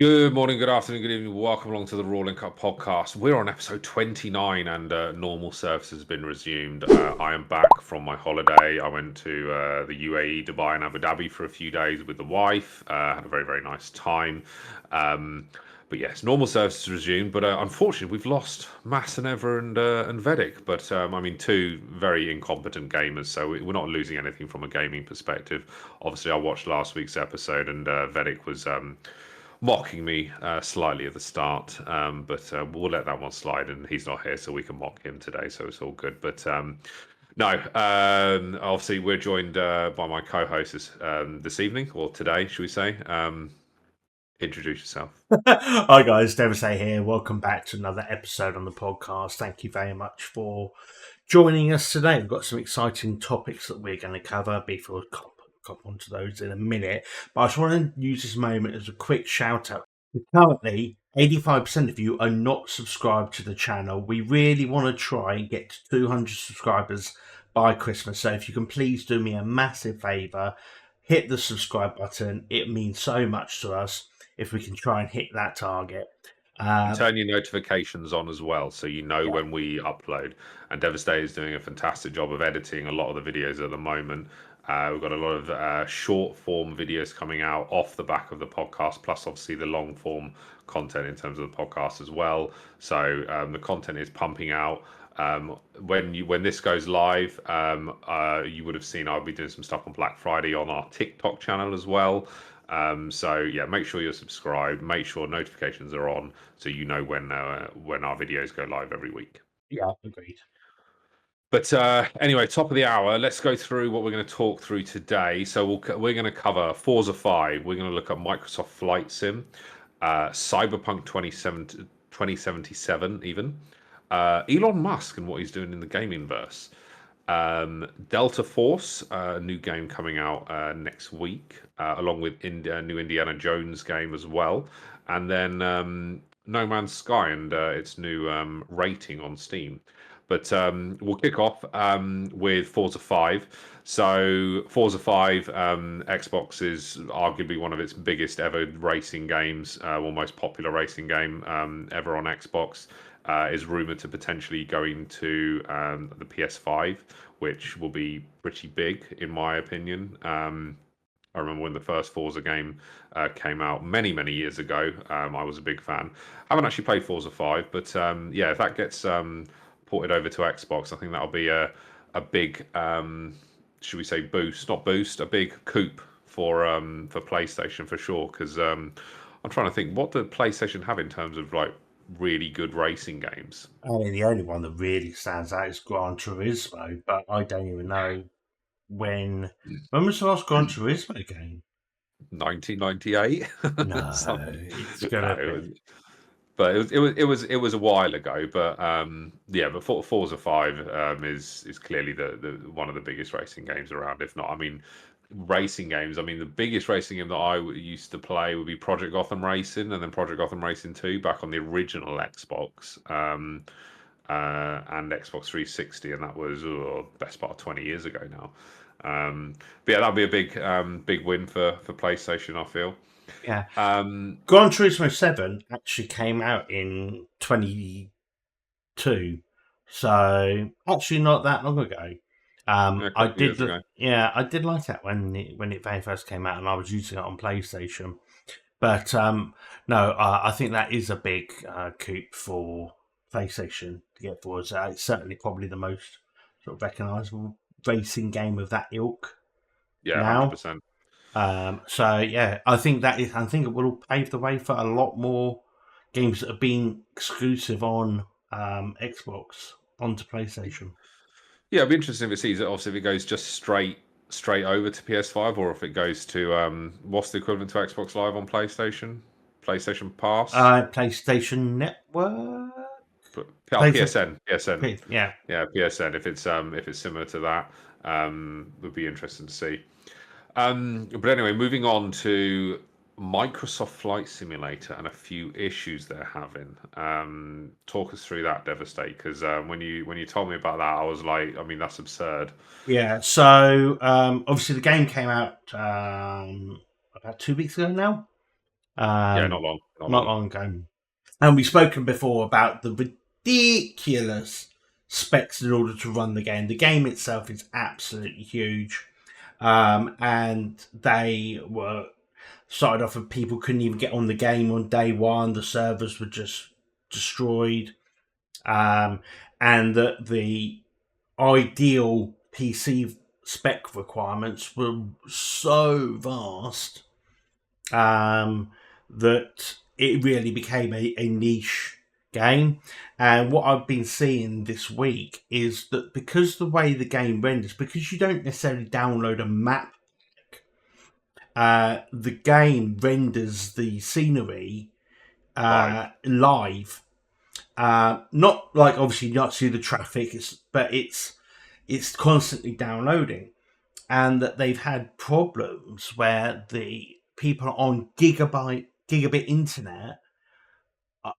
Good morning, good afternoon, good evening. Welcome along to the Rolling Cup podcast. We're on episode 29 and normal service has been resumed. I am back from my holiday. I went to the UAE, Dubai, and Abu Dhabi for a few days with the wife. Had a very, very nice time. Um, but yes, normal service has resumed. But unfortunately, we've lost Mass and Ever and Vedic. But I mean, two very incompetent gamers. So we're not losing anything from a gaming perspective. Obviously, I watched last week's episode and Vedic was. Mocking me slightly at the start, but we'll let that one slide. And he's not here, so we can mock him today, so it's all good. But no, obviously we're joined by my co-host this evening or today, should we say? Introduce yourself. Hi guys, Devastate here. Welcome back to another episode on the podcast. Thank you very much for joining us today. We've got some exciting topics that we're going to cover. Before we'll cop onto those in a minute, but I just want to use this moment as a quick shout out. Currently, 85% of you are not subscribed to the channel. We really want to try and get to 200 subscribers by Christmas. So if you can please do me a massive favour, hit the subscribe button. It means so much to us if we can try and hit that target. And turn your notifications on as well, so you know Yeah, when we upload. And Devastate is doing a fantastic job of editing a lot of the videos at the moment. We've got a lot of short form videos coming out off the back of the podcast, plus obviously the long form content in terms of the podcast as well. So the content is pumping out. When this goes live, you would have seen I'll be doing some stuff on Black Friday on our TikTok channel as well. So yeah, make sure you're subscribed. Make sure notifications are on, so you know when our videos go live every week. yeah, agreed. But anyway, top of the hour. Let's go through what we're going to talk through today. So we're going to cover Forza 5. We're going to look at Microsoft Flight Sim, Cyberpunk 2077, even Elon Musk and what he's doing in the gaming verse. Delta Force, a new game coming out next week, along with new Indiana Jones game as well, and then No Man's Sky and its new rating on Steam. But we'll kick off with Forza 5. So Forza 5, Xbox is arguably one of its biggest ever racing games, or most popular racing game ever on Xbox. Is rumored to potentially go into the PS5, which will be pretty big in my opinion. I remember when the first Forza game came out many, many years ago. I was a big fan. I haven't actually played Forza 5, but yeah, if that gets ported over to Xbox, I think that'll be a big, should we say, boost? Not boost, a big coup for PlayStation for sure. Because I'm trying to think, what did PlayStation have in terms of like really good racing games? I mean, the only one that really stands out is Gran Turismo, but I don't even know when. When was the last Gran Turismo game? 1998. No, Something. it's No, gonna be. but it was a while ago. But yeah, but Forza 5 is clearly the one of the biggest racing games around. If not, I mean, racing games. I mean, the biggest racing game that used to play would be Project Gotham Racing, and then Project Gotham Racing 2 back on the original Xbox. And Xbox 360, and that was best part of 20 years ago now. But yeah, that'd be a big win for PlayStation, I feel. Yeah, Um, Gran Turismo 7 actually came out in 22, so actually not that long ago. a I couple of did, years ago. yeah, I did like that when it very first came out, and I was using it on PlayStation. But no, I think that is a big coup for PlayStation to get forward. So it's certainly probably the most sort of recognisable racing game of that ilk Yeah, now. 100%. So yeah, I think that is. I think it will pave the way for a lot more games that have been exclusive on Xbox onto PlayStation. Yeah, it'd be interesting if it sees it. Obviously, if it goes just straight over to PS5, or if it goes to what's the equivalent to Xbox Live on PlayStation? PlayStation Pass, PlayStation Network. PlayStation, PSN. yeah. Yeah, PSN. If it's similar to that, would be interesting to see. But anyway, moving on to Microsoft Flight Simulator and a few issues they're having. Talk us through that, Devastate, because when you told me about that, I was like, I mean, that's absurd. Yeah, so obviously the game came out about 2 weeks ago now. Yeah, Um, not long, not not long. long ago. And we've spoken before about the ridiculous specs in order to run the game. The game itself is absolutely huge. And they were started off with people couldn't even get on the game on day one. The servers were just destroyed. Um, and that the ideal PC spec requirements were so vast um, that it really became a niche game. And what I've been seeing this week is that because the way the game renders, because you don't necessarily download a map, the game renders the scenery Live. live. Not like obviously not see the traffic, but it's constantly downloading, and that they've had problems where the people on gigabit internet,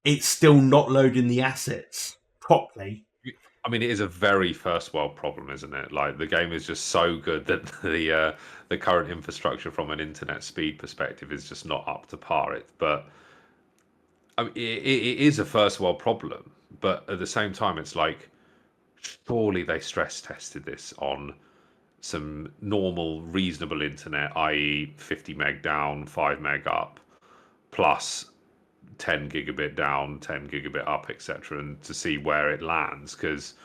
it's still not loading the assets properly. I mean, it is a very first world problem, isn't it? Like the game is just so good that the current infrastructure from an internet speed perspective is just not up to par. But I mean, it is a first world problem. But at the same time, it's like surely they stress tested this on some normal, reasonable internet, i.e., 50 meg down, 5 meg up, plus 10 gigabit down, 10 gigabit up, etc., and to see where it lands. Because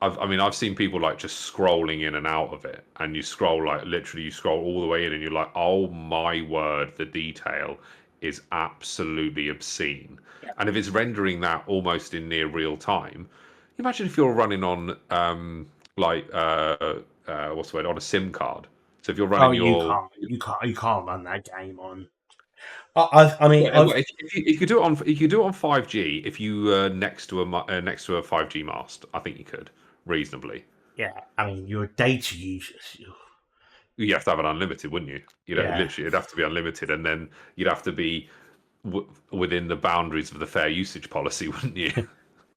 I've seen people like just scrolling in and out of it, and you scroll like literally, you scroll all the way in, and you're like, oh my word, the detail is absolutely obscene. And if it's rendering that almost in near real time, imagine if you're running on what's the word, on a SIM card. So if you're Oh, running you your can't, you can't run that game on. I mean, well, if you do it on, if you do it on 5G, if you next to a 5G mast, I think you could reasonably. yeah, I mean, your data users, You have to have an unlimited, wouldn't you? You know, yeah, literally, it'd have to be unlimited, and then you'd have to be within the boundaries of the fair usage policy, wouldn't you?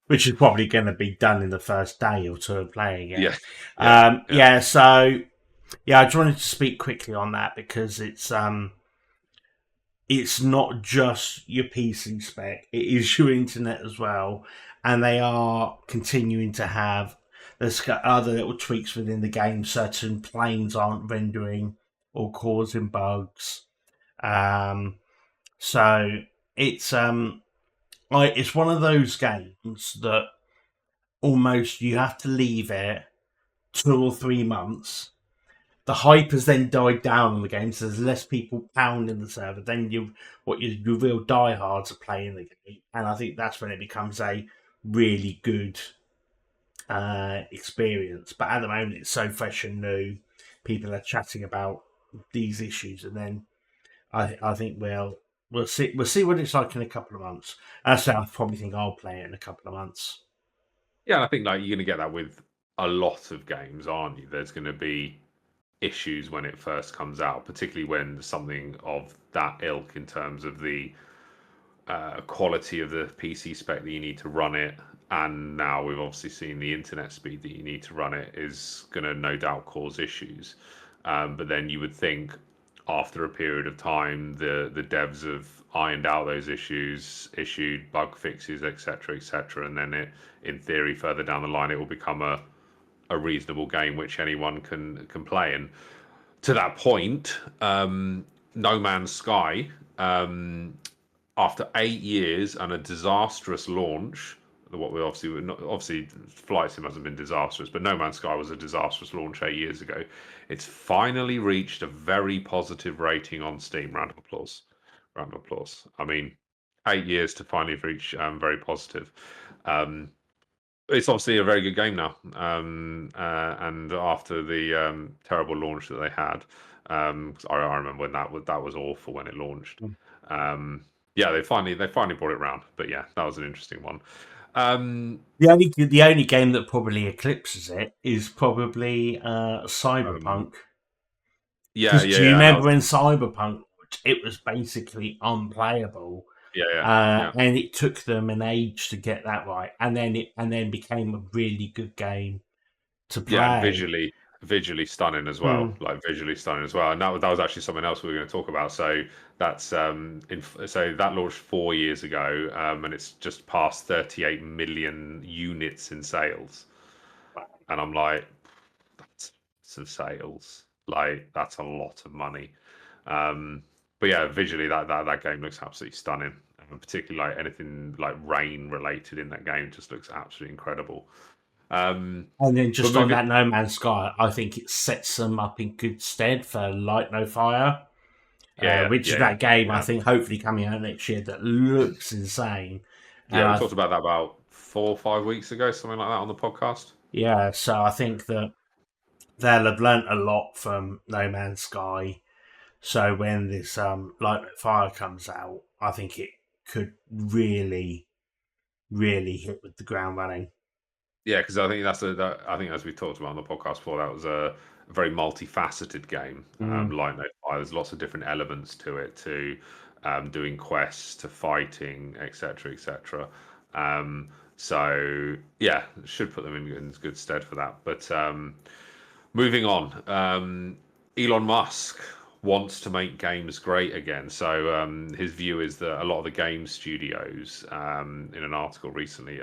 which is probably going to be done in the first day or two of playing it. Yeah, yeah, yeah. Yeah, so yeah, I just wanted to speak quickly on that because it's not just your PC spec; it is your internet as well, and they are continuing to have there's other little tweaks within the game. Certain planes aren't rendering or causing bugs. Um, so it's it's one of those games that almost you have to leave it 2 or 3 months. The hype has then died down on the game, so there's less people pounding the server. Then your real diehards are playing the game, and I think that's when it becomes a really good experience. But at the moment, it's so fresh and new. People are chatting about these issues, and then I think we'll see what it's like in a couple of months. So I probably think I'll play it in a couple of months. Yeah, I think like you're going to get that with a lot of games, aren't you? There's going to be issues when it first comes out, particularly when something of that ilk in terms of the quality of the PC spec that you need to run it, and now we've obviously seen the internet speed that you need to run it is going to no doubt cause issues. But then you would think after a period of time, the devs have ironed out those issues, issued bug fixes, etc., and then in theory, further down the line, it will become a reasonable game which anyone can play. And to that point, No Man's Sky, after 8 years and a disastrous launch, what we obviously Flight Sim hasn't been disastrous, but No Man's Sky was a disastrous launch 8 years ago. It's finally reached a very positive rating on Steam. Round of applause. Round of applause. I mean, 8 years to finally reach very positive. It's obviously a very good game now. And after the terrible launch that they had, 'cause I remember when that was awful when it launched. Yeah, they finally brought it round. But yeah, that was an interesting one. Um, The only game that probably eclipses it is probably um, Cyberpunk. yeah, Because yeah, do you yeah, and that remember was when Cyberpunk it was basically unplayable, yeah, yeah, yeah, and it took them an age to get that right, and then became a really good game to yeah, and play. visually stunning as well. Mm. Like visually stunning as well. And that was actually something else we were going to talk about. So that's so that launched 4 years ago, and it's just past 38 million units in sales. And I'm like, that's some sales. Like that's a lot of money. But yeah, visually that game looks absolutely stunning. And particularly like anything like rain related in that game just looks absolutely incredible. And then But just on moving, that No Man's Sky, I think it sets them up in good stead for Light No Fire, which is yeah, that game I yeah. think hopefully coming out next year that looks insane. Yeah, And we talked about that about 4 or 5 weeks ago, something like that on the podcast. yeah, so I think that they'll have learnt a lot from No Man's Sky. So when this Light No Fire comes out, I think it could really, really hit with the ground running. Yeah, because I think I think as we talked about on the podcast before, that was a very multifaceted game. Mm. Like No Fire, there's lots of different elements to it, to doing quests, to fighting, etc., etc. So yeah, should put them in good stead for that. But moving on, Elon Musk wants to make games great again. So his view is that a lot of the game studios, in an article recently,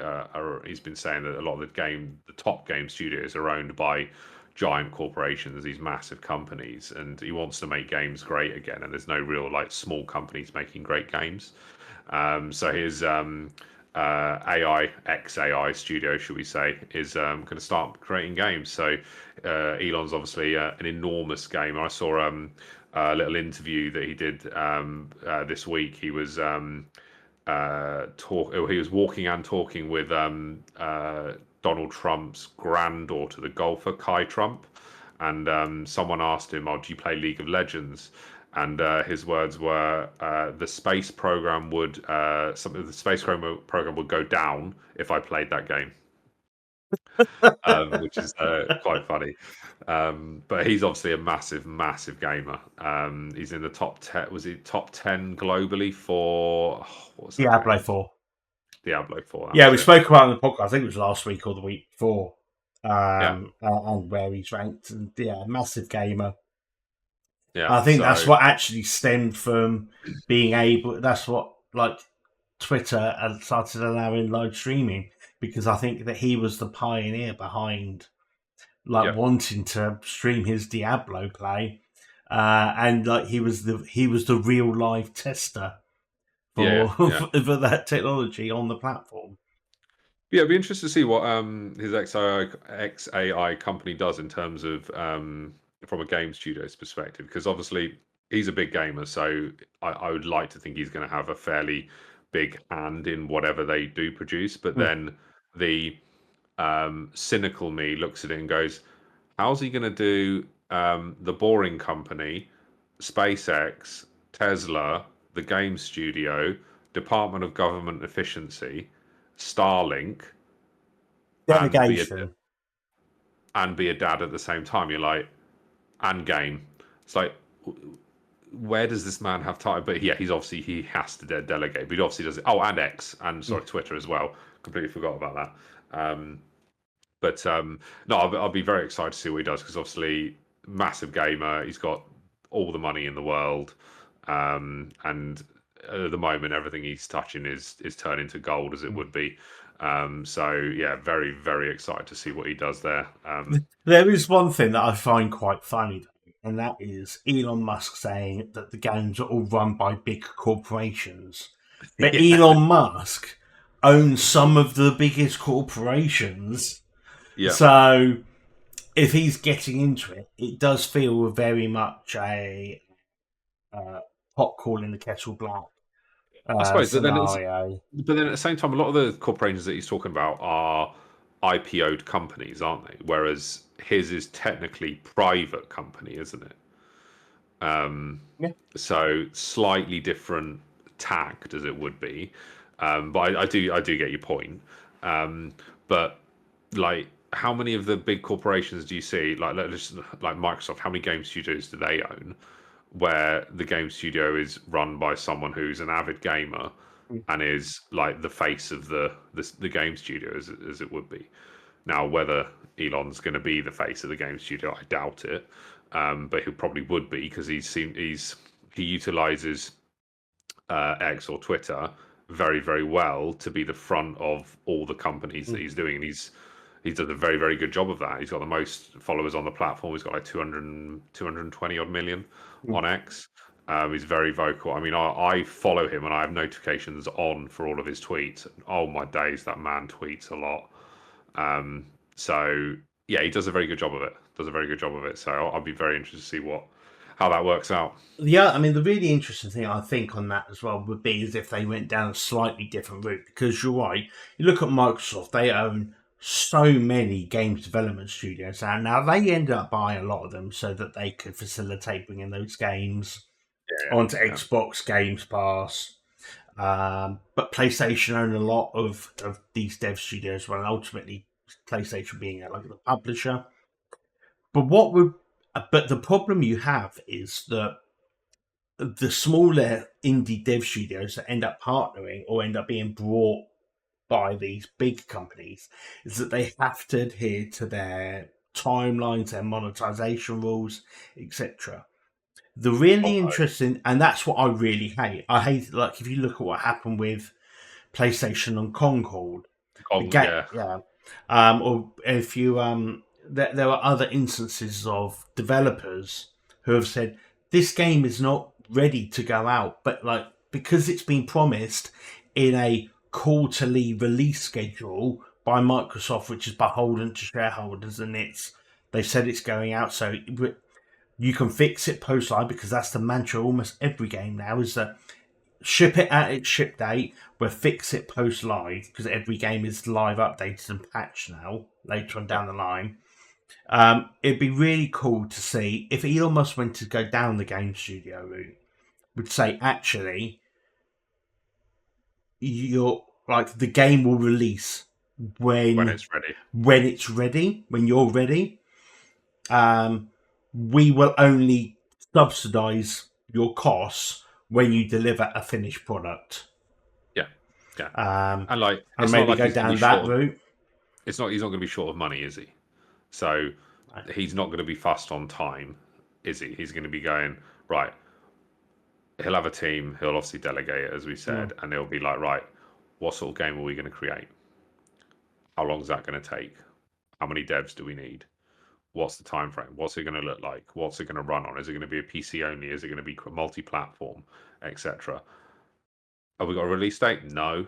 he's been saying that a lot of the top game studios are owned by giant corporations, these massive companies, and he wants to make games great again. And there's no real like small companies making great games. So his AI XAI studio, should we say, is going to start creating games. So Elon's obviously an enormous gamer. I saw a little interview that he did this week. He was he was walking and talking with Donald Trump's granddaughter, the golfer Kai Trump, and someone asked him, "Oh, do you play League of Legends?" And his words were, "The space program would the space program would go down if I played that game," which is quite funny. But he's obviously a massive, massive gamer. He's in the top 10. Was he top 10 globally for what was that Diablo game? 4. Diablo 4. That Yeah, was we it. spoke about it on the podcast. I think it was last week or the week before, Yeah, and where he's ranked. And yeah, massive gamer. yeah. I think that's So what actually stemmed from being able. That's what like Twitter started allowing live streaming because I think that he was the pioneer behind like yeah, wanting to stream his Diablo play, and like he was the real live tester yeah, for yeah. for that technology on the platform. Yeah, it'd be interesting to see what his XAI company does in terms of from a game studio's perspective, because obviously he's a big gamer, so I would like to think he's going to have a fairly big hand in whatever they do produce. But Mm. then the cynical me looks at it and goes, "How's he going to do the Boring Company, SpaceX, Tesla, the game studio, Department of Government Efficiency, Starlink?" and be a Delegation. and be a dad at the same time. You're like, and game. It's like, where does this man have time? But yeah, he has to delegate. But he obviously does it. Oh, and X and Mm. sorry, Twitter as well. Completely forgot about that. But no, I'll be very excited to see what he does because obviously massive gamer. He's got all the money in the world, and at the moment everything he's touching is turning to gold as it Mm. would be. So yeah, very very excited to see what he does there. There is one thing that I find quite funny, and that is Elon Musk saying that the games are all run by big corporations. But Yeah, Elon Musk owns some of the biggest corporations. yeah, So if he's getting into it, it does feel very much a pot calling the kettle black I suppose. scenario. But then at the same time, a lot of the corporations that he's talking about are IPO'd companies, aren't they? Whereas his is technically private company, isn't it? Yeah. So slightly different tact as it would be. But I do get your point. But like, how many of the big corporations do you see? Like Microsoft. How many game studios do they own? Where the game studio is run by someone who's an avid gamer and is like the face of the game studio as it would be. Now, whether Elon's going to be the face of the game studio. I doubt it, but he probably would be because he utilizes X or Twitter very, very well to be the front of all the companies that he's doing, and he does a very, very good job of that. He's got the most followers on the platform. He's got like 220 odd million on X. He's very vocal. I mean, I follow him and I have notifications on for all of his tweets. Oh my days, that man tweets a lot. So yeah, he does a very good job of it. So I'll be very interested to see how that works out. Yeah, I mean, the really interesting thing I think on that as well would be is if they went down a slightly different route, because you're right. You look at Microsoft; they own so many games development studios, and now they end up buying a lot of them so that they could facilitate bringing those games onto Xbox Games Pass. But PlayStation own a lot of these dev studios, well, and ultimately PlayStation being like the publisher. But the problem you have is that the smaller indie dev studios that end up partnering or end up being brought by these big companies is that they have to adhere to their timelines, their monetization rules, etc. The really interesting, and that's what I really hate. I hate it. Like if you look at what happened with PlayStation and Concord, or if you there are other instances of developers who have said this game is not ready to go out, but like because it's been promised in a quarterly release schedule by Microsoft, which is beholden to shareholders, and they've said it's going out, so you can fix it post live, because that's the mantra almost every game now is that ship it at its ship date, we'll fix it post live, because every game is live updated and patched now later on down the line. It'd be really cool to see if Elon Musk went to go down the game studio route, would say actually you're like the game will release when it's ready, when you're ready. We will only subsidize your costs when you deliver a finished product. And like, and maybe go down that route. He's not going to be short of money, is he? So he's not going to be fussed on time, is he? He's going to be going, right, he'll have a team, he'll obviously delegate it, as we said, and he'll be like, right, what sort of game are we going to create? How long is that going to take? How many devs do we need? What's the time frame? What's it going to look like? What's it going to run on? Is it going to be a PC only? Is it going to be multi-platform, etc.? Have we got a release date? No,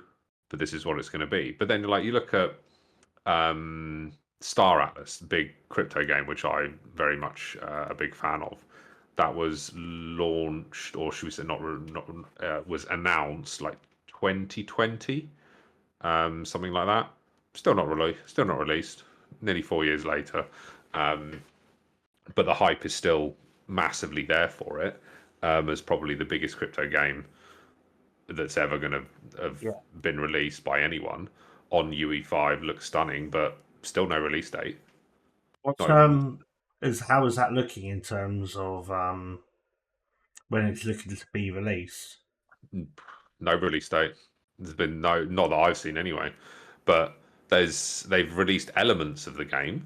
but this is what it's going to be. But then, like, you look at Star Atlas, big crypto game, which I'm very much a big fan of. That was launched, or should we say, was announced like 2020, something like that. Still not released. Nearly 4 years later, but the hype is still massively there for it. As probably the biggest crypto game that's ever going to have been released by anyone on UE5. Looks stunning, but still no release date. How is that looking in terms of when it's looking to be released? No release date. There's been not that I've seen anyway, but they've released elements of the game.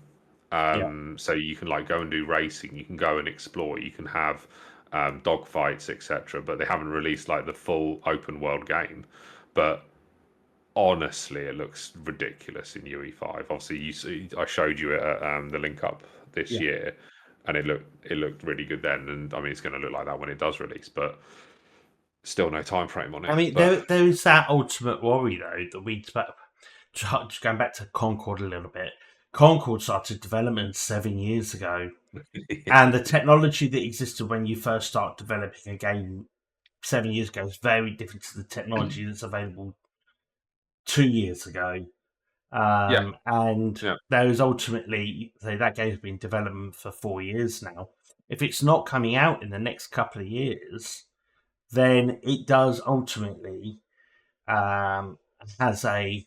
So you can like go and do racing, you can go and explore, you can have dogfights, etc. But they haven't released like the full open world game. But honestly, it looks ridiculous in UE5. Obviously, I showed you the link up this year, and it looked really good then. And I mean, it's going to look like that when it does release, but still no time frame on it. I mean, there is that ultimate worry though that just going back to Concord a little bit. Concord started development 7 years ago, and the technology that existed when you first start developing a game 7 years ago is very different to the technology that's available 2 years ago. And there is ultimately, that game's been in development for 4 years now. If it's not coming out in the next couple of years, then it does ultimately has a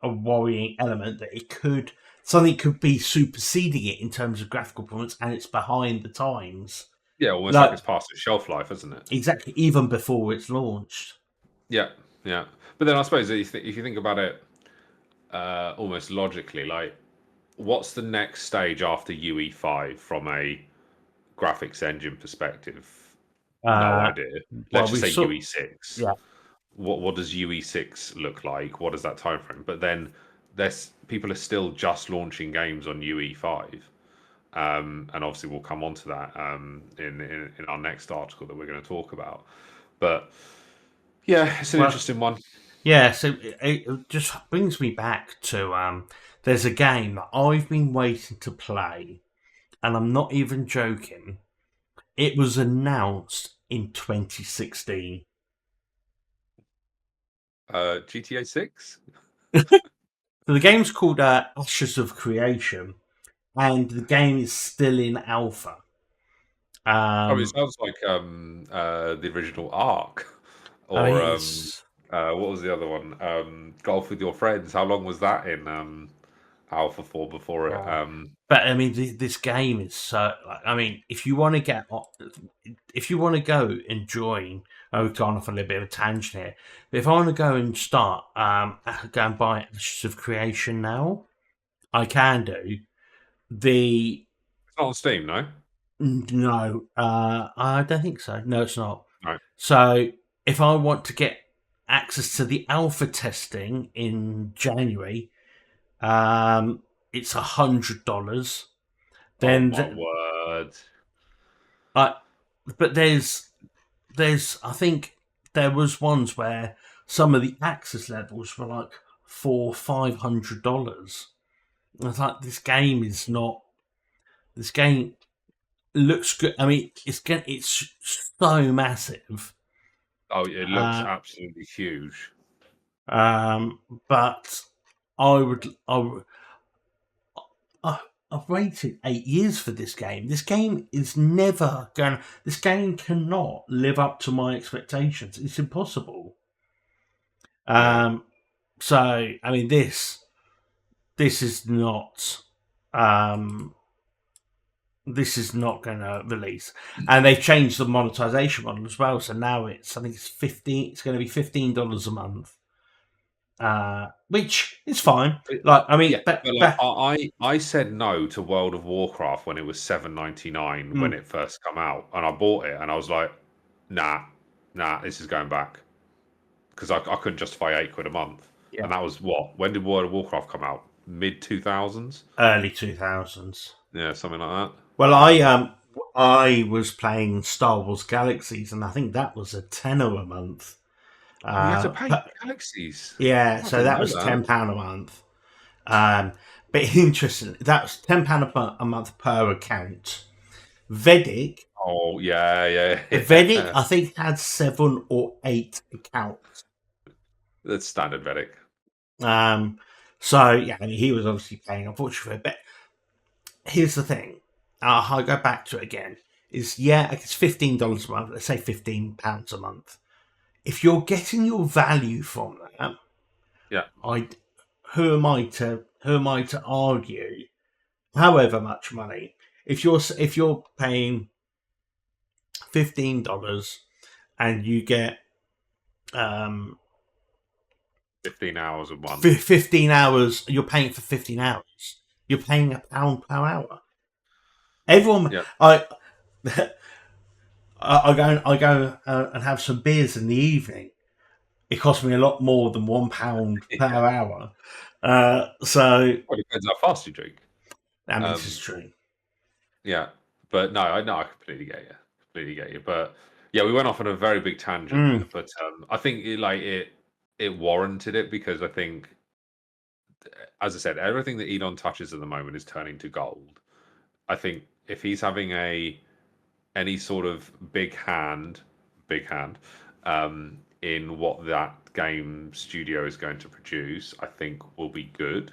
worrying element that something could be superseding it in terms of graphical performance, and it's behind the times. Yeah, almost like it's past its shelf life, isn't it? Exactly, even before it's launched. Yeah. But then I suppose if you think about it almost logically, like what's the next stage after UE5 from a graphics engine perspective? No Uh, idea. well, Let's just we say saw, UE6. yeah. What does UE6 look like? What is that time frame? But then there's people are still just launching games on UE5. And obviously we'll come on to that in our next article that we're going to talk about. But yeah, it's an Well, interesting one. yeah. So it just brings me back to there's a game that I've been waiting to play, and I'm not even joking. It was announced in 2016. GTA 6? So the game's called Ashes of Creation, and the game is still in alpha. Oh, it Um, sounds like the original Ark, I mean, or it's what was the other one? Golf with Your Friends. How long was that in Alpha for before it? oh. But I mean, this game is so. Like, I mean, if you want to go and join, I've gone off a little bit of a tangent here. But if I want to go and start, go and buy Ashes of Creation now, I can do. The It's not on Steam, no. No, I don't think so. No, it's not. No. So if I want to get access to the alpha testing in January, it's $100. Oh Then, my word! uh, but there's I think there was ones where some of the access levels were like $500. I was like, this game is not. This game looks good. I mean, it's so massive. Oh, it looks Uh, absolutely huge. but I would, I've waited 8 years for this game. This game is never going. This game cannot live up to my expectations. It's impossible. Yeah. Um, so I mean, this is not. Um, this is not going to release, and they've changed the monetization model as well. So now I think it's 15. It's going to be $15 a month, which is fine. Like, I Yeah, mean, but like I said no to World of Warcraft when it was 7.99 when mm, it first come out, and I bought it, and I was like, nah, this is going back because I couldn't justify £8 a month, yeah, and that was what? When did World of Warcraft come out? Mid 2000s? early 2000s. Yeah, something like Well, that. I was playing Star Wars Galaxies, and I think that was a tenner a month. Oh, you had to pay But for Galaxies. yeah, Oh, I so didn't that know was that. £10 a month. But interesting, that was £10 a month per account. Vedic, Oh, yeah, Vedic, yeah. I think had 7 or 8 accounts. That's standard Vedic. Um, so yeah, I mean, he was obviously paying, unfortunately, but here's the thing. I go back to it again. Is yeah, it's $15 a month. Let's say £15 a month. If you're getting your value from that, Yeah, I who am I to argue? However much money, if you're paying $15 and you get um 15 hours a month. 15 hours, you're paying for 15 hours. You're paying £1 per hour. Everyone, Yeah, I go and have some beers in the evening. It costs me a lot more than £1 per yeah. hour. So Well, it depends how fast you drink. I mean, this is Um, true. Yeah, but no, I know I completely get you, completely get you. But yeah, we went off on a very big tangent Mm, there. But I think it warranted it because I think, as I said, everything that Elon touches at the moment is turning to gold. I think if he's having a any sort of big hand, in what that game studio is going to produce, I think will be good.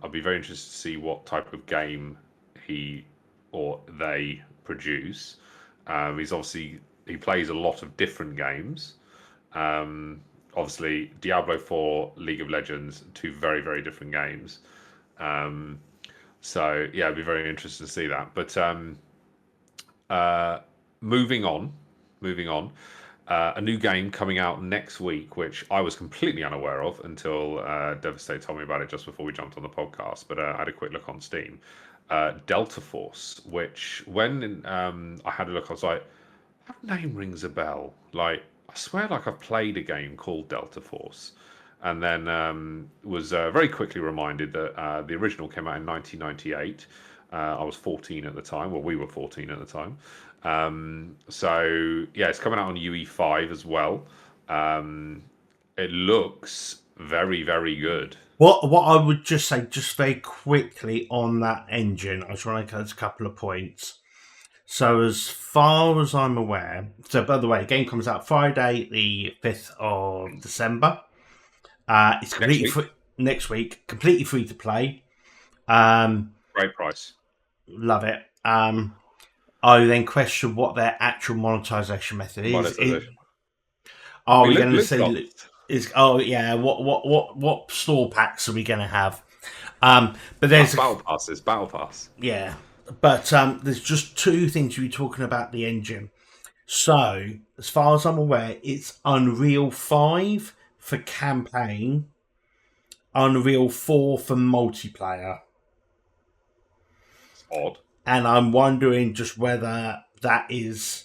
I'd be very interested to see what type of game he or they produce. He plays a lot of different games. Um, Obviously, Diablo 4, League of Legends, two very very different games. Um, so yeah, it'd be very interesting to see that. But uh, moving on, moving on. a new game coming out next week, which I was completely unaware of until Devastate told me about it just before we jumped on the podcast. But I had a quick look on Steam. Delta Force, which when I had a look, I was like, that name rings a bell. Like, I swear, like I've played a game called Delta Force, and then was very quickly reminded that the original came out in 1998. I was 14 at the time. Well, we were 14 at the time. So yeah, it's coming out on UE5 as well. It looks very, very good. What I would just say, just very quickly on that engine, I was trying to cut a couple of points. So as far as I'm aware, so by the way, the game comes out Friday, the 5th of December. It's completely Next week, free next week, completely free to play. great price. Love it. I then question what their actual monetization method is. Monetization. Are We we going to loot see? boxes. What store packs are we going to have? But there's Battle passes, battle pass. yeah, but there's just two things we're talking about the engine. So as far as I'm aware, it's Unreal 5 for campaign, Unreal 4 for multiplayer. It's odd. And I'm wondering just whether that is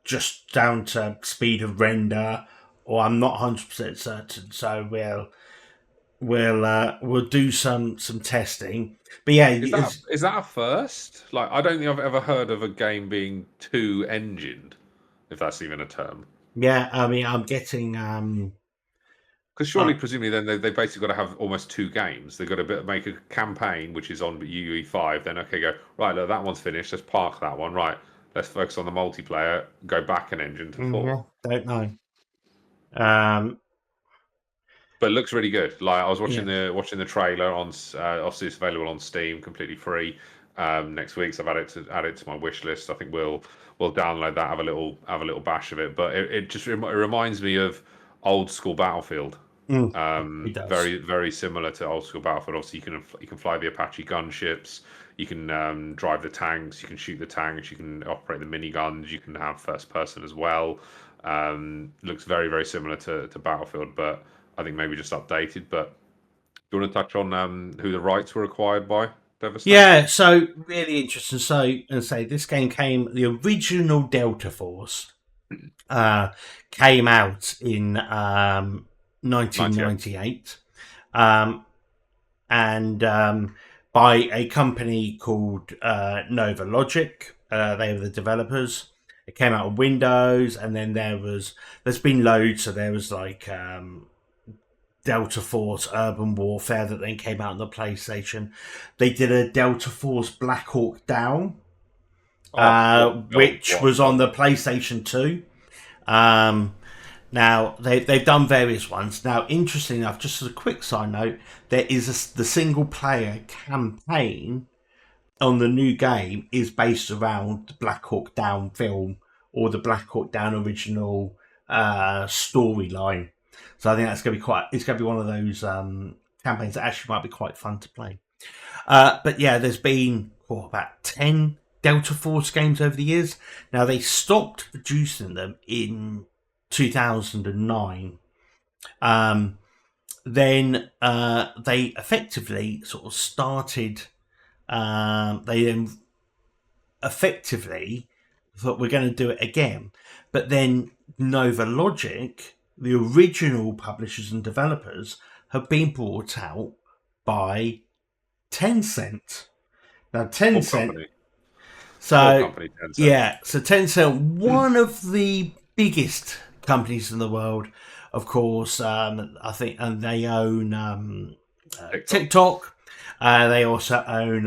just down to speed of render, or I'm not 100% certain. So we'll do some testing. But yeah, Is that a first? Like, I don't think I've ever heard of a game being two engined, if that's even a term. yeah. I mean, I'm getting Because surely, presumably, then they basically got to have almost two games. They've got to make a campaign, which is on UE5. Then, okay, go, right, look, that one's finished. Let's park that one. Right, let's focus on the multiplayer. Go back an engine to 4. don't know. But it looks really good. Like, I was watching Yeah. the trailer on. Obviously, it's available on Steam, completely free. Next week, so I've added it to my wish list. I think we'll download that, have a little bash of it. But it reminds me of old school Battlefield. It does. Very, very similar to old school Battlefield. Obviously, you can fly the Apache gunships. You can drive the tanks. You can shoot the tanks. You can operate the miniguns. You can have first person as well. Looks very, very similar to Battlefield, but I think maybe just updated. But do you want to touch on who the rights were acquired by? Devastate? Yeah, so really interesting. So this game the original Delta Force came out in 1998, and by a company called Nova Logic. They were the developers. It came out on Windows, and then there's been loads. So there was like Delta Force Urban Warfare that then came out on the PlayStation. They did a Delta Force Black Hawk Down, which was on the PlayStation 2. Now, they've done various ones. Now, interestingly enough, just as a quick side note, there is the single-player campaign on the new game is based around the Black Hawk Down film or the Black Hawk Down original storyline. So I think it's going to be one of those campaigns that actually might be quite fun to play. But yeah, there's been about 10 Delta Force games over the years. Now, they stopped producing them in 2009. Then they effectively sort of started. They then effectively thought we're going to do it again, but then Nova Logic, the original publishers and developers, have been bought out by Tencent. Now, Tencent. So, yeah, so Tencent, one of the biggest companies in the world, of course. I think, and they own TikTok. They also own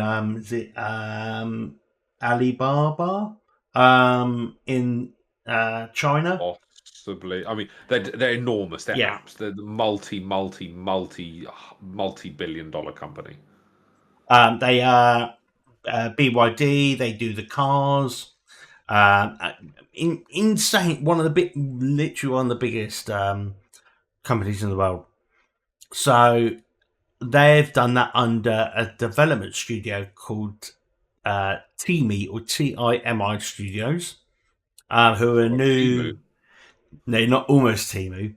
Alibaba in China. Possibly. I mean, they're enormous. They're apps. They're the multi-billion-dollar company. They are BYD. They do the cars. Insane. Literally one of the biggest companies in the world. So they've done that under a development studio called TIMI or TIMI Studios. who are Or Timu. new. No, not almost Timu.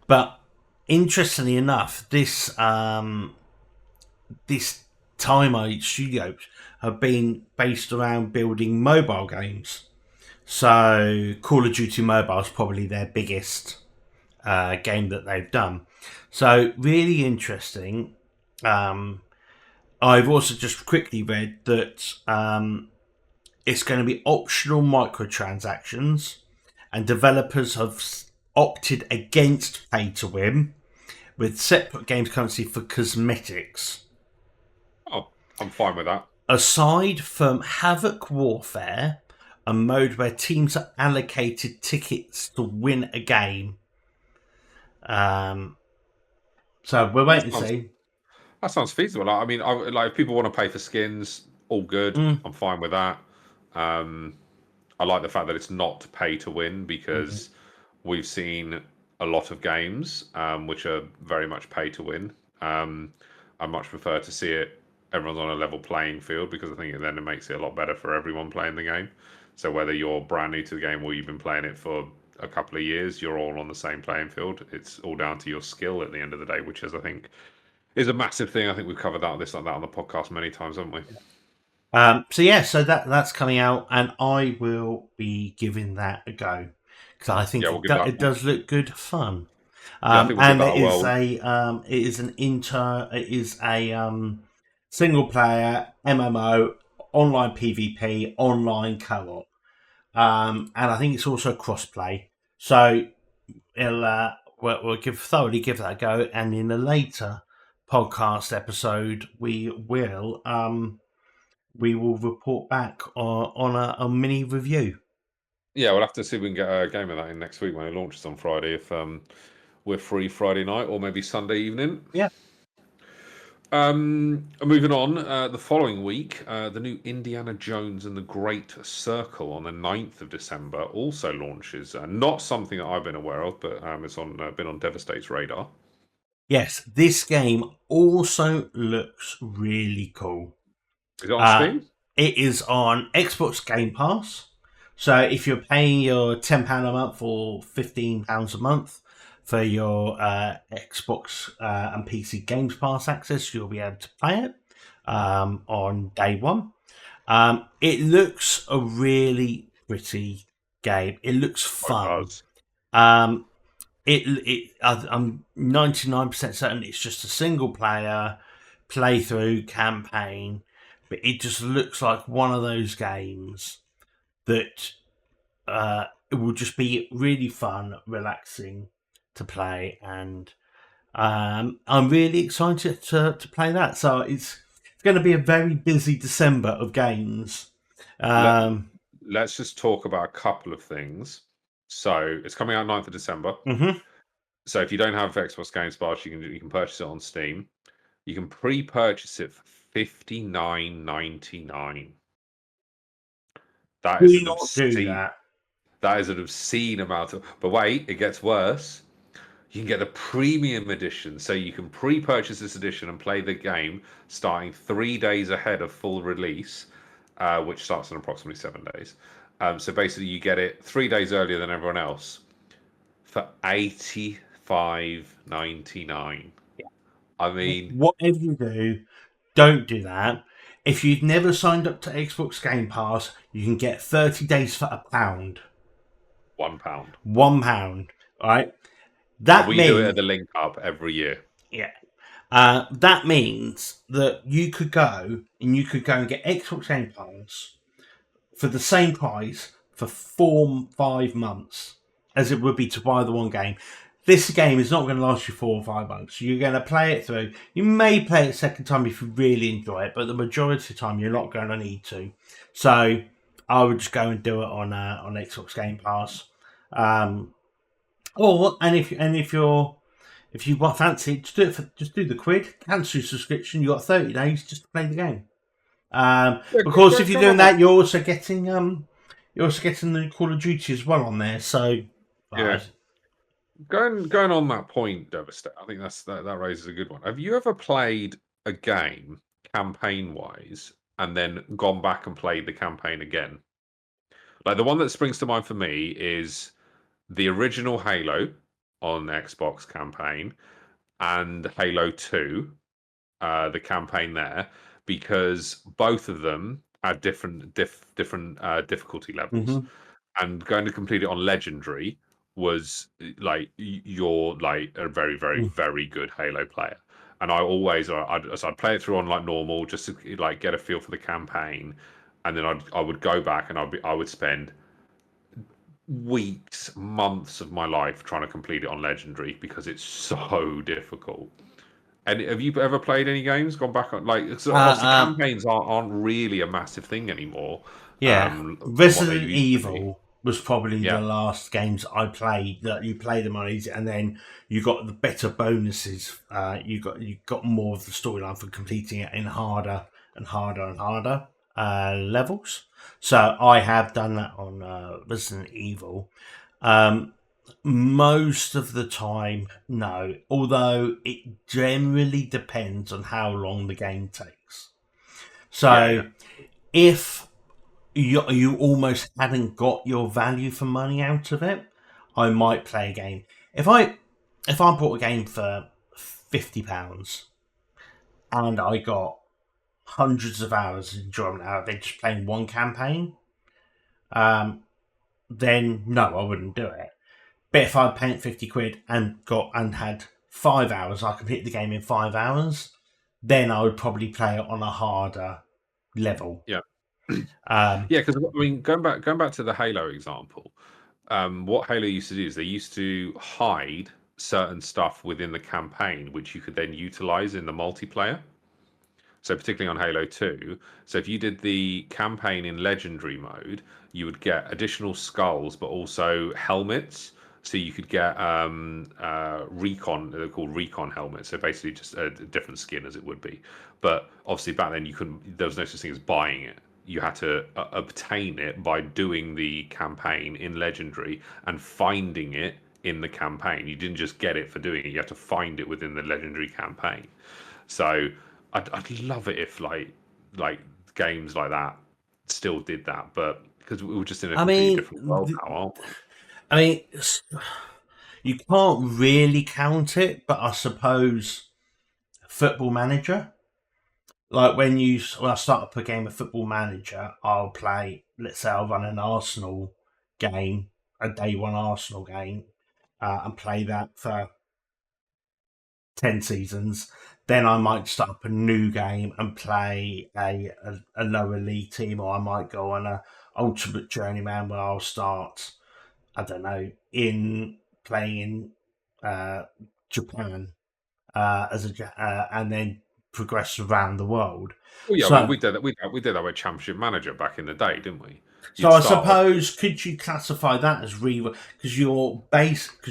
But interestingly enough, this Time Age Studios have been based around building mobile games. So Call of Duty Mobile is probably their biggest game that they've done. So really interesting. Um, I've also just quickly read that it's going to be optional microtransactions, and developers have opted against pay to win with separate games currency for cosmetics. Oh, I'm fine with that. Aside from Havoc Warfare, a mode where teams are allocated tickets to win a game. Um, so we're That waiting to sounds see. that sounds feasible. I mean, like if people want to pay for skins, all good. Mm, I'm fine with that. Um, I like the fact that it's not pay to win mhm. because we've seen a lot of games which are very much pay to win. I much prefer to see it everyone's on a level playing field because I think then it makes it a lot better for everyone playing the game. So whether you're brand new to the game or you've been playing it for a couple of years, you're all on the same playing field. It's all down to your skill at the end of the day, which is I think is a massive thing. I think we've covered this like that on the podcast many times, haven't we? So yeah, so that's coming out, and I will be giving that a go because I think Yeah, we'll give that. it does look good fun. Yeah, I think we'll give And that a whirl. it is a single player MMO, online PvP, online co-op, and I think it's also crossplay. So we'll thoroughly give that a go, and in a later podcast episode, we will report back on a mini review. Yeah, we'll have to see if we can get a game of that in next week when it launches on Friday. If we're free Friday night or maybe Sunday evening. Yeah. Moving on, the following week, the new Indiana Jones and the Great Circle on the 9th of December also launches. Not something that I've been aware of, but it's been on Devastate's radar. Yes, this game also looks really cool. Is it on Uh, Steam? it is on Xbox Game Pass. So if you're paying your £10 a month or £15 a month for your Xbox and PC Games Pass access, you'll be able to play it on day one. It looks a really pretty game. It looks Oh, it fun. does. Um, I'm 99% certain it's just a single player playthrough campaign, but it just looks like one of those games that it will just be really fun, relaxing to play, and I'm really excited to play that. So it's going to be a very busy December of games. Let, Um, let's just talk about a couple of things. So it's coming out 9th of December. mhm. So if you don't have Xbox Games Pass, you can purchase it on Steam. You can pre-purchase it for $59.99. That is Do an not do obscene. that. That is an obscene amount of. But wait, it gets worse. You can get the premium edition, so you can pre-purchase this edition and play the game starting 3 days ahead of full release, which starts in approximately 7 days. So basically, you get it 3 days earlier than everyone else for $85.99. I mean, Whatever you do, don't do that. If you've never signed up to Xbox Game Pass, you can get 30 days for £1. £1. £1. Right? And That we do it at means the Link Up every year. yeah. That means that you could go and get Xbox Game Pass for the same price for 4 5 months as it would be to buy the one game. This game is not going to last you 4 or 5 months. You're going to play it through. You may play it a second time if you really enjoy it, but the majority of the time you're not going to need to. So I would just go and do it on Xbox Game Pass. Or if you fancy, just do the quid, cancel your subscription. You got 30 days just to play the game. Yeah, Because if you're going doing on that. that, you're also getting the Call of Duty as well on there. So, Yeah, uh, going on that point, Devastate. I think that raises a good one. Have you ever played a game campaign wise and then gone back and played the campaign again? Like the one that springs to mind for me is the original Halo on Xbox campaign and Halo 2, the campaign there, because both of them had different difficulty levels, Hmm. and going to complete it on Legendary was like you're like a very, very, very good Halo player. And I always, I'd play it through on like normal just to like get a feel for the campaign, and then I would go back and I would spend weeks, months of my life trying to complete it on Legendary because it's so difficult. And have you ever played any games? Gone back on like so Uh, obviously uh, campaigns aren't really a massive thing anymore, yeah, from what they Resident used to be. Evil was probably Yeah, the last games I played that you play them on easy, and then you got the better bonuses. You got more of the storyline for completing it in harder and harder and harder levels. So I have done that on Resident Evil. Um, Most of the time, no. Although it generally depends on how long the game takes. yeah, yeah, So if you almost hadn't got your value for money out of it, I might play a game. If I bought a game for £50 and I got hundreds of hours of enjoyment out of it just playing one campaign, um, then no, I wouldn't do it. But if I paid £50 and had 5 hours, I completed the game in 5 hours, then I would probably play it on a harder level. yeah. Um, Yeah, because I mean, going back to the Halo example, what Halo used to do is they used to hide certain stuff within the campaign, which you could then utilize in the multiplayer. So particularly on Halo 2, so if you did the campaign in legendary mode, you would get additional skulls, but also helmets. So you could get recon, they're called recon helmets. So basically just a different skin as it would be. But obviously back then you couldn't. There was no such thing as buying it. You had to obtain it by doing the campaign in legendary and finding it in the campaign. You didn't just get it for doing it. You had to find it within the legendary campaign. So I'd love it if like games like that still did that, but because we're just in a I completely mean, different world now, aren't we? I mean, you can't really count it, but I suppose Football Manager. Like when I start up a game of Football Manager, I'll play. Let's say I'll run an Arsenal game, a day one Arsenal game, and play that for 10 seasons. Then I might start up a new game and play a lower league team, or I might go on a ultimate journeyman where I'll start, I don't know, in playing uh, Japan and then progress around the world. Well, yeah, we So, did that. We did that with Championship Manager back in the day, didn't we? so You'd I start off suppose could you classify that as because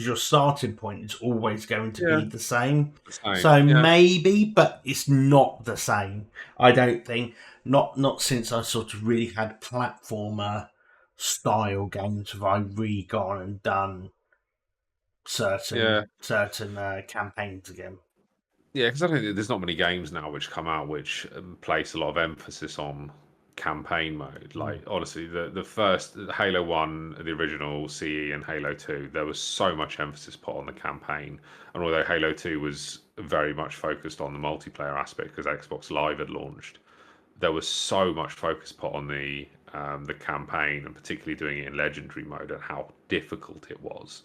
your starting point is always going to yeah, be the same. the same. So Yeah, maybe, but it's not the same. I don't think not since I sort of really had platformer style games have I really gone and done yeah, certain campaigns again. yeah. Because I think there's not many games now which come out which place a lot of emphasis on campaign mode. Mm. Like honestly, the first Halo One, the original CE, and Halo Two, there was so much emphasis put on the campaign. And although Halo Two was very much focused on the multiplayer aspect because Xbox Live had launched, there was so much focus put on the campaign and particularly doing it in legendary mode and how difficult it was.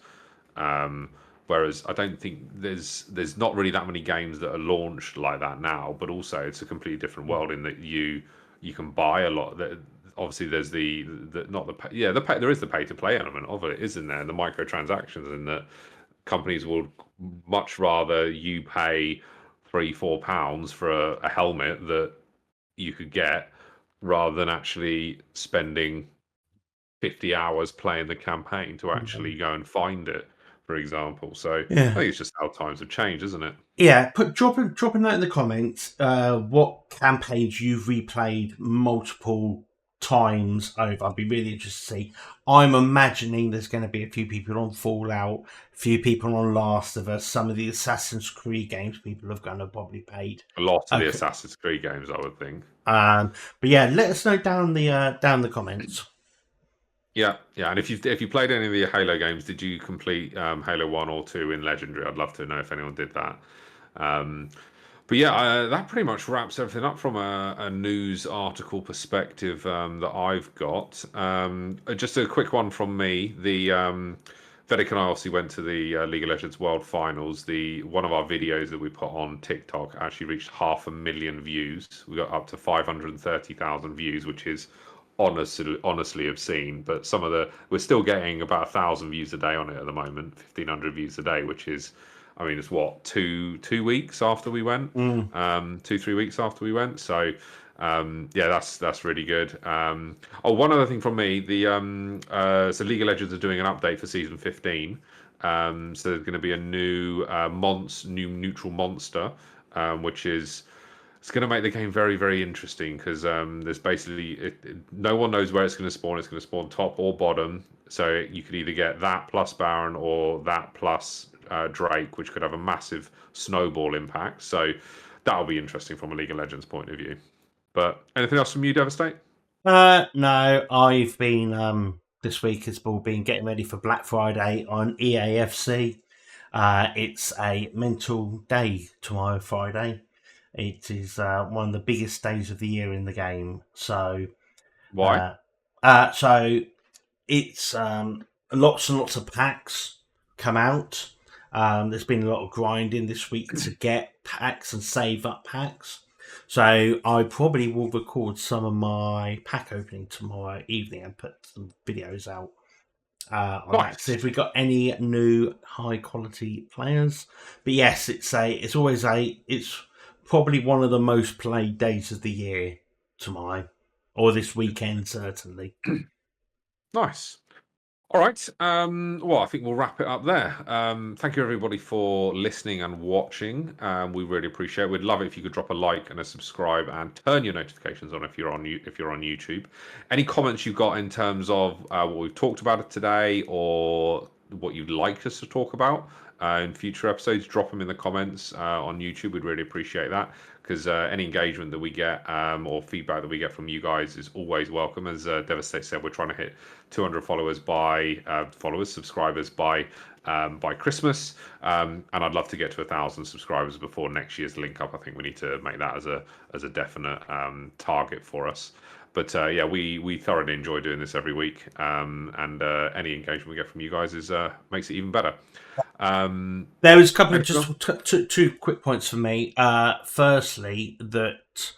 Um, Whereas I don't think there's not really that many games that are launched like that now. But also it's a completely different world in that you can buy a lot. That obviously there's the not the pay, yeah there is the pay to play element of it, isn't there? The microtransactions and that companies will much rather you pay £3-4 for a helmet that you could get rather than actually spending 50 hours playing the campaign to actually go and find it, for example. So I Yeah. think it's just how times have changed, isn't it? Yeah, drop a note in the comments. What campaigns you've replayed multiple times over? I'd be really interested to see. I'm imagining there's going to be a few people on Fallout, a few people on Last of Us, some of the Assassin's Creed games people have going to probably played. A lot of the Okay. Assassin's Creed games, I would think. But yeah, let us know down the comments. Yeah, yeah. And if you played any of the Halo games, did you complete Halo 1 or 2 in Legendary? I'd love to know if anyone did that. Um, but yeah, that pretty much wraps everything up from a news article perspective that I've got. Just a quick one from me. The Vedic and I obviously went to the League of Legends World Finals. The one of our videos that we put on TikTok actually reached 500,000 views. We got up to 530,000 views, which is honestly obscene. But we're still getting about 1,000 views a day on it at the moment, 1,500 views a day, which is, I mean, it's what, two weeks after we went, Mm. 2 3 weeks after we went. So yeah, that's really good. Oh, one other thing from me, so League of Legends are doing an update for season 15. So there's going to be a new new neutral monster, which is, it's going to make the game very, very interesting because there's no one knows where it's going to spawn. It's going to spawn top or bottom. So you could either get that plus Baron or that plus Drake, which could have a massive snowball impact. So that'll be interesting from a League of Legends point of view. But anything else from you, Devastate? No, I've been this week has all been getting ready for Black Friday on EAFC. It's a mental day tomorrow, Friday. It is one of the biggest days of the year in the game. Why? Uh, so it's lots and lots of packs come out. There's been a lot of grinding this week to get packs and save up packs. So I probably will record some of my pack opening tomorrow evening and put some videos out on that. So Nice. if we got any new high quality players, but yes, it's probably one of the most played days of the year tomorrow or this weekend certainly. Nice. All right. Well, I think we'll wrap it up there. Thank you everybody for listening and watching. We really appreciate it. We'd love it if you could drop a like and a subscribe and turn your notifications on if you're on YouTube. Any comments you've got in terms of what we've talked about today or what you'd like us to talk about in future episodes, drop them in the comments on YouTube. We'd really appreciate that because any engagement that we get or feedback that we get from you guys is always welcome. As Devastate said, we're trying to hit 200 subscribers by Christmas, and I'd love to get to 1,000 subscribers before next year's link up. I think we need to make that as a definite target for us. But yeah, we thoroughly enjoy doing this every week, and any engagement we get from you guys makes it even better. There was a couple of Anything just two quick points for me. Firstly, that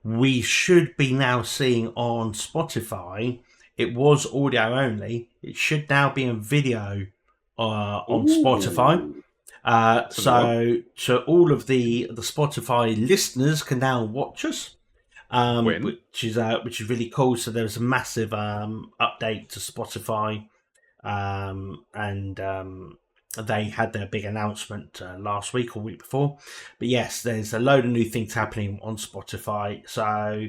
we should be now seeing on Spotify. It was audio only. It should now be in video on Spotify. Ooh, that's a new one. So all of the Spotify listeners can now watch us, Win. which is really cool. So there was a massive update to Spotify, and they had their big announcement last week or week before. But yes, there's a load of new things happening on Spotify. So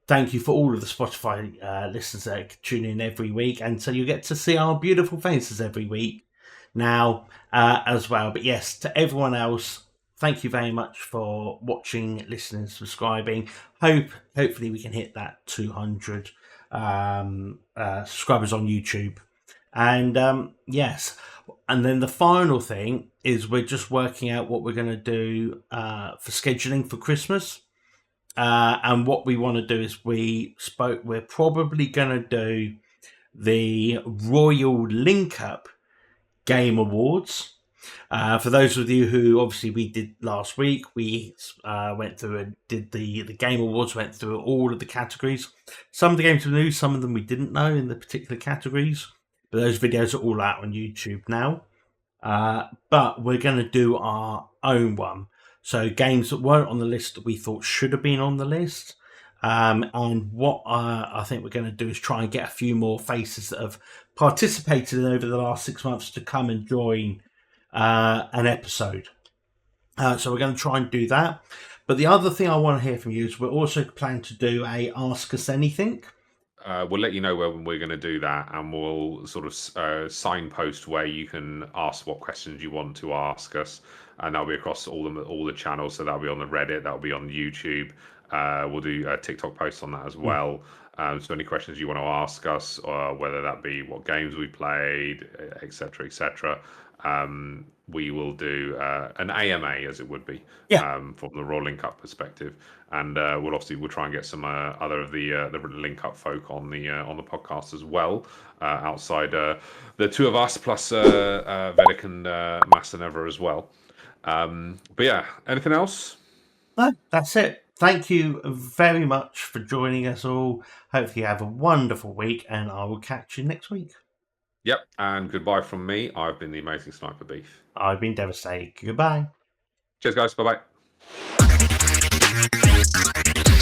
thank you for all of the Spotify listeners that tune in every week, and so you get to see our beautiful faces every week now as well. But yes, to everyone else, thank you very much for watching, listening, subscribing. Hopefully we can hit that 200 subscribers on YouTube. And yes, and then the final thing is we're just working out what we're going to do for scheduling for Christmas. And what we want to do is we're probably going to do the Royal Link Up Game Awards. For those of you who obviously we did last week, we went through and did the Game Awards, went through all of the categories. Some of the games we knew, some of them we didn't know in the particular categories. But those videos are all out on YouTube now. But we're going to do our own one. So games that weren't on the list that we thought should have been on the list. And what I think we're going to do is try and get a few more faces that have participated over the last 6 months to come and join an episode. So we're going to try and do that. But the other thing I want to hear from you is we're also planning to do a Ask Us Anything. We'll let you know when we're going to do that, and we'll sort of signpost where you can ask what questions you want to ask us, and that'll be across all the channels. So that'll be on the Reddit, that'll be on YouTube. We'll do TikTok posts on that as well. So any questions you want to ask us, or whether that be what games we played, etc., etc., we will do an AMA, as it would be, Yeah. from the Raw Link Up perspective, and we'll try and get some other of the Link Up folk on the podcast as well, outside the two of us plus Vedic and Masaneva as well. But yeah, anything else? No, that's it. Thank you very much for joining us all. Hopefully, you have a wonderful week, and I will catch you next week. Yep, and goodbye from me. I've been the Amazing Sniper Beef. I've been devastated. Goodbye. Cheers, guys. Bye bye.